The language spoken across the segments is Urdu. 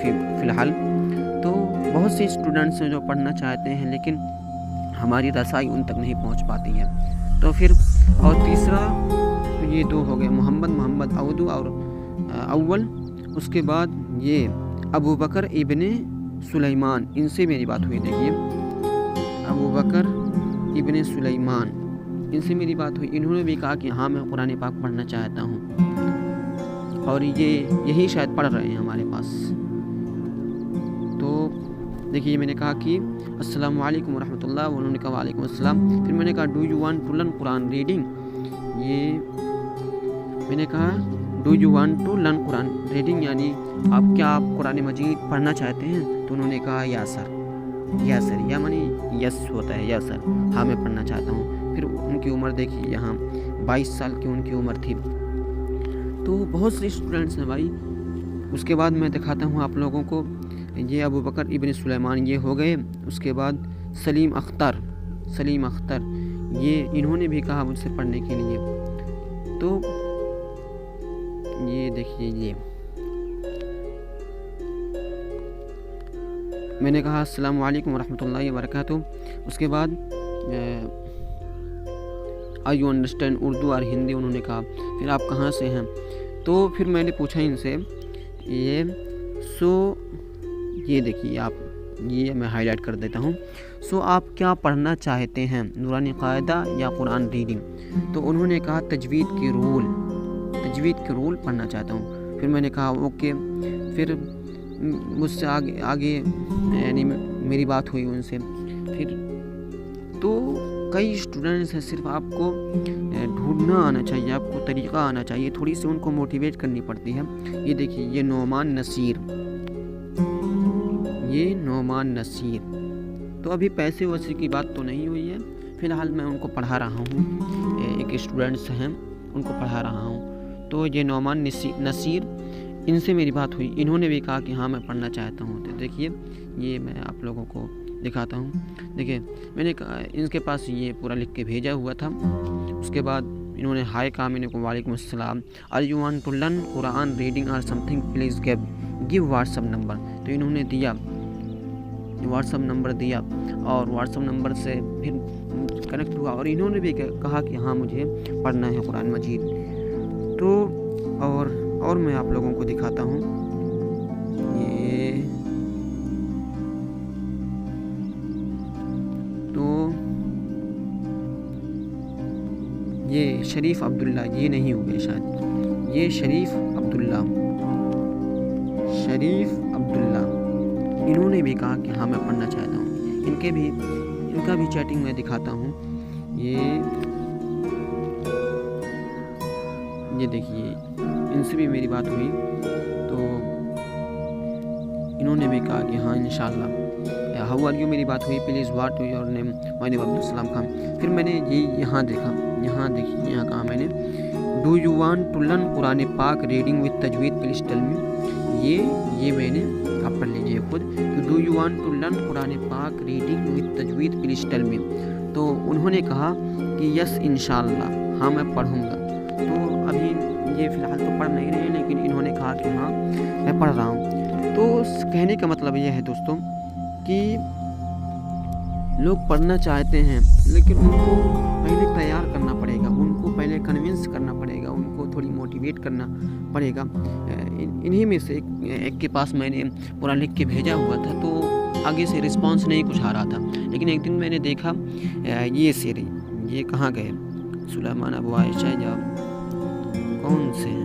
فی الحال تو بہت سے اسٹوڈنٹس ہیں جو پڑھنا چاہتے ہیں لیکن ہماری رسائی ان تک نہیں پہنچ پاتی ہے. تو پھر اور تیسرا یہ دو ہو گئے، محمد اودو اور اول. اس کے بعد یہ ابو بکر ابن سلیمان، ان سے میری بات ہوئی. دیکھیے ابو بکر ابن سلیمان، ان سے میری بات ہوئی. انہوں نے بھی کہا کہ ہاں میں قرآن پاک پڑھنا چاہتا ہوں، اور یہی شاید پڑھ رہے ہیں ہمارے پاس. تو دیکھیے میں نے کہا کہ السلام علیکم ورحمۃ اللہ، انہوں نے کہا وعلیکم السلام. پھر میں نے کہا do you want to learn Quran reading, یہ میں نے کہا do you want to learn Quran reading یعنی آپ قرآن مجید پڑھنا چاہتے ہیں؟ تو انہوں نے کہا یا سر، یا منی یس ہوتا ہے، یا سر، ہاں میں پڑھنا چاہتا ہوں. پھر ان کی عمر دیکھیے، یہاں 22 سال کی ان کی عمر تھی. تو بہت سے اسٹوڈنٹس ہیں بھائی. اس کے بعد میں دکھاتا ہوں آپ لوگوں کو، یہ ابو بکر ابن سلیمان یہ ہو گئے. اس کے بعد سلیم اختر، یہ انہوں نے بھی کہا مجھ سے پڑھنے کے لیے. تو یہ دیکھیے، یہ میں نے کہا السلام علیکم ورحمۃ اللہ وبرکاتہ. اس کے بعد آئی یو انڈرسٹینڈ اردو اور ہندی، انہوں نے کہا. پھر آپ کہاں سے ہیں؟ تو پھر میں نے پوچھا ان سے یہ دیکھیے آپ، یہ میں ہائی لائٹ کر دیتا ہوں. آپ کیا پڑھنا چاہتے ہیں، نورانی قاعدہ یا قرآن ریڈنگ؟ تو انہوں نے کہا تجوید کے رول پڑھنا چاہتا ہوں. پھر میں نے کہا اوکے. پھر مجھ سے آگے یعنی میری بات ہوئی ان سے. پھر تو کئی اسٹوڈنٹس ہیں، صرف آپ کو ڈھونڈنا آنا چاہیے، آپ کو طریقہ آنا چاہیے، تھوڑی سی ان کو موٹیویٹ کرنی پڑتی ہے. یہ دیکھیے، یہ نعمان نصیر. تو ابھی پیسے ویسے کی بات تو نہیں ہوئی ہے، فی الحال میں ان کو پڑھا رہا ہوں. ایک اسٹوڈنٹس ہیں، ان کو پڑھا رہا ہوں. تو یہ نعمان نصیر، ان سے میری بات ہوئی. انہوں نے بھی کہا کہ ہاں میں پڑھنا چاہتا ہوں. تو دیکھیے یہ میں آپ لوگوں کو دکھاتا ہوں. دیکھیے میں نے کہا ان کے پاس یہ پورا لکھ کے بھیجا ہوا تھا. اس کے بعد انہوں نے ہائے کہا، میں نے کہا وعلیکم السلام. Are you want to learn Quran reading اور something please give WhatsApp number. تو انہوں نے دیا واٹس ایپ نمبر دیا، اور واٹس ایپ نمبر سے پھر کنیکٹ ہوا، اور انہوں نے بھی کہا کہ ہاں مجھے پڑھنا ہے قرآن مجید. تو اور میں آپ لوگوں کو دکھاتا ہوں. یہ شریف عبداللہ، یہ نہیں ہوئے شاید، یہ شریف عبداللہ، انہوں نے بھی کہا کہ ہاں میں پڑھنا چاہتا ہوں. ان کا بھی چیٹنگ میں دکھاتا ہوں. یہ دیکھیے، ان سے بھی میری بات ہوئی. تو انہوں نے بھی کہا کہ ہاں انشاءاللہ. ہاؤ آر یو میری بات ہوئی. Please what your name? My name Abdussalam Khan. پھر میں نے یہاں دیکھا، یہاں دیکھیے، یہاں کہا میں نے do you want to learn Quran پاک ریڈنگ وتھ تجوید پلیز ٹیل می. یہ میں نے، آپ پڑھ لیجیے خود. Do you want to learn Quran پاک ریڈنگ وتھ تجوید پلیز ٹیل می. تو انہوں نے کہا کہ یس انشاءاللہ، ہاں میں پڑھوں گا. تو ابھی یہ فی الحال تو پڑھ نہیں رہے، لیکن انہوں نے کہا کہ ہاں میں پڑھ رہا ہوں. تو کہنے کا مطلب یہ ہے دوستوں کہ لوگ پڑھنا چاہتے ہیں، لیکن ان کو پہلے تیار کرنا پڑے گا، ان کو پہلے کنونس کرنا پڑے گا، ان کو تھوڑی موٹیویٹ کرنا پڑے گا. انہی میں سے ایک کے پاس میں نے پورا لکھ کے بھیجا ہوا تھا، تو آگے سے رسپانس نہیں کچھ آ رہا تھا. لیکن ایک دن میں نے دیکھا یہ کہاں گئے، سلیمان ابو عائشہ یا کون سے ہیں،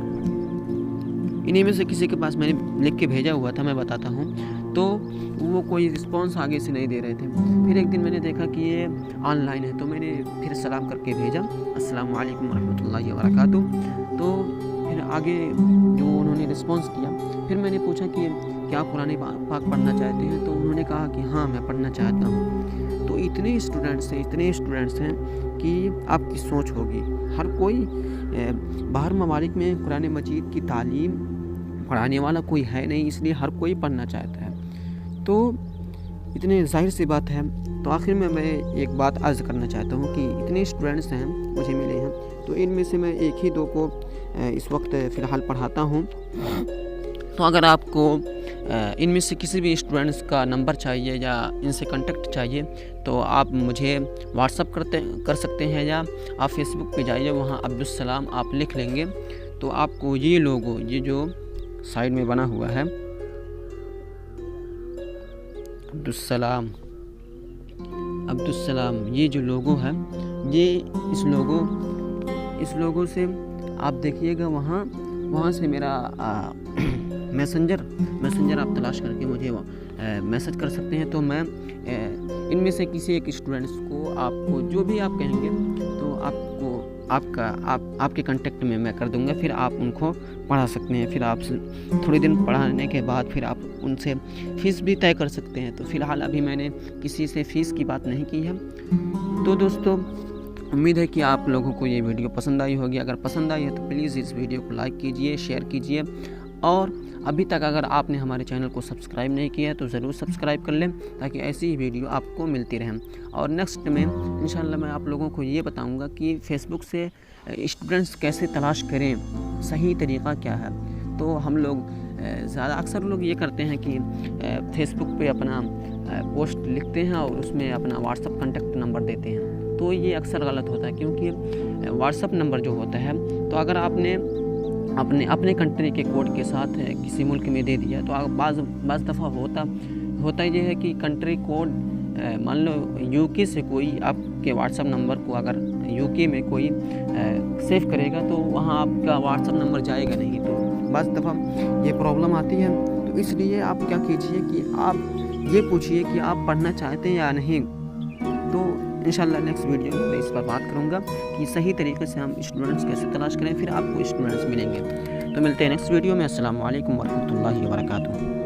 انہی میں سے کسی کے پاس میں نے لکھ کے بھیجا ہوا تھا، میں بتاتا ہوں. تو وہ کوئی رسپانس آگے سے نہیں دے رہے تھے. پھر ایک دن میں نے دیکھا کہ یہ آن لائن ہے، تو میں نے پھر سلام کر کے بھیجا السلام علیکم ورحمۃ اللہ وبرکاتہ. تو پھر آگے جو انہوں نے رسپانس کیا، پھر میں نے پوچھا کہ کیا قرآن پاک پڑھنا چاہتے ہیں؟ تو انہوں نے کہا کہ ہاں میں پڑھنا چاہتا ہوں. تو اتنے اسٹوڈنٹس ہیں کہ آپ کی سوچ ہوگی، ہر کوئی باہر ممالک میں قرآن مجید کی تعلیم پڑھانے والا کوئی ہے نہیں، اس لیے ہر کوئی پڑھنا چاہتا ہے. تو اتنے ظاہر سی بات ہے. تو آخر میں ایک بات عرض کرنا چاہتا ہوں کہ اتنے اسٹوڈنٹس ہیں مجھے ملے ہیں، تو ان میں سے میں ایک ہی دو کو اس وقت فی الحال پڑھاتا ہوں. تو اگر آپ کو ان میں سے کسی بھی اسٹوڈنٹس کا نمبر چاہیے یا ان سے کنٹیکٹ چاہیے تو آپ مجھے واٹس اپ کر سکتے ہیں، یا آپ فیس بک پہ جائیے، وہاں عبدالسلام آپ لکھ لیں گے تو آپ کو یہ لوگو، یہ جو سائڈ میں بنا ہوا ہے عبدالسلام، یہ جو لوگو ہے، یہ اس لوگو سے آپ دیکھیے گا، وہاں سے میرا میسنجر آپ تلاش کر کے مجھے میسج کر سکتے ہیں، تو میں ان میں سے کسی ایک اسٹوڈنٹس کو آپ کو جو بھی آپ کہیں گے تو آپ کے کنٹیکٹ میں کر دوں گا، پھر آپ ان کو پڑھا سکتے ہیں، پھر آپ تھوڑے دن پڑھانے کے بعد پھر آپ ان سے فیس بھی طے کر سکتے ہیں۔ تو فی الحال ابھی میں نے کسی سے فیس کی بات نہیں کی ہے۔ تو دوستو، امید ہے کہ آپ لوگوں کو یہ ویڈیو پسند آئی ہوگی۔ اگر پسند آئی ہے تو پلیز اس ویڈیو کو لائک کیجئے، شیئر کیجئے، اور ابھی تک اگر آپ نے ہمارے چینل کو سبسکرائب نہیں کیا ہے تو ضرور سبسکرائب کر لیں تاکہ ایسی ہی ویڈیو آپ کو ملتی رہیں۔ اور نیکسٹ میں انشاءاللہ میں آپ لوگوں کو یہ بتاؤں گا کہ فیس بک سے اسٹوڈنٹس کیسے تلاش کریں، صحیح طریقہ کیا ہے۔ تو ہم لوگ اکثر لوگ یہ کرتے ہیں کہ فیس بک پہ اپنا پوسٹ لکھتے ہیں اور اس میں اپنا واٹس اپ کنٹیکٹ نمبر دیتے ہیں، تو یہ اکثر غلط ہوتا ہے، کیونکہ واٹس اپ نمبر جو ہوتا ہے تو اگر آپ نے اپنے کنٹری کے کوڈ کے ساتھ کسی ملک میں دے دیا تو بعض دفعہ ہوتا یہ ہے کہ کنٹری کوڈ، مان لو یو کے سے کوئی آپ کے واٹس اپ نمبر کو اگر یو کے میں کوئی سیو کرے گا تو وہاں آپ کا واٹس اپ نمبر جائے گا نہیں، تو بعض دفعہ یہ پرابلم آتی ہے۔ تو اس لیے آپ کیا کیجئے کہ آپ یہ پوچھئے کہ آپ پڑھنا چاہتے ہیں یا نہیں۔ تو انشاءاللہ نیکسٹ ویڈیو میں اس پر بات کروں گا کہ صحیح طریقے سے ہم اسٹوڈنٹس کیسے تلاش کریں، پھر آپ کو اسٹوڈنٹس ملیں گے۔ تو ملتے ہیں نیکسٹ ویڈیو میں۔ السلام علیکم ورحمۃ اللہ وبرکاتہ۔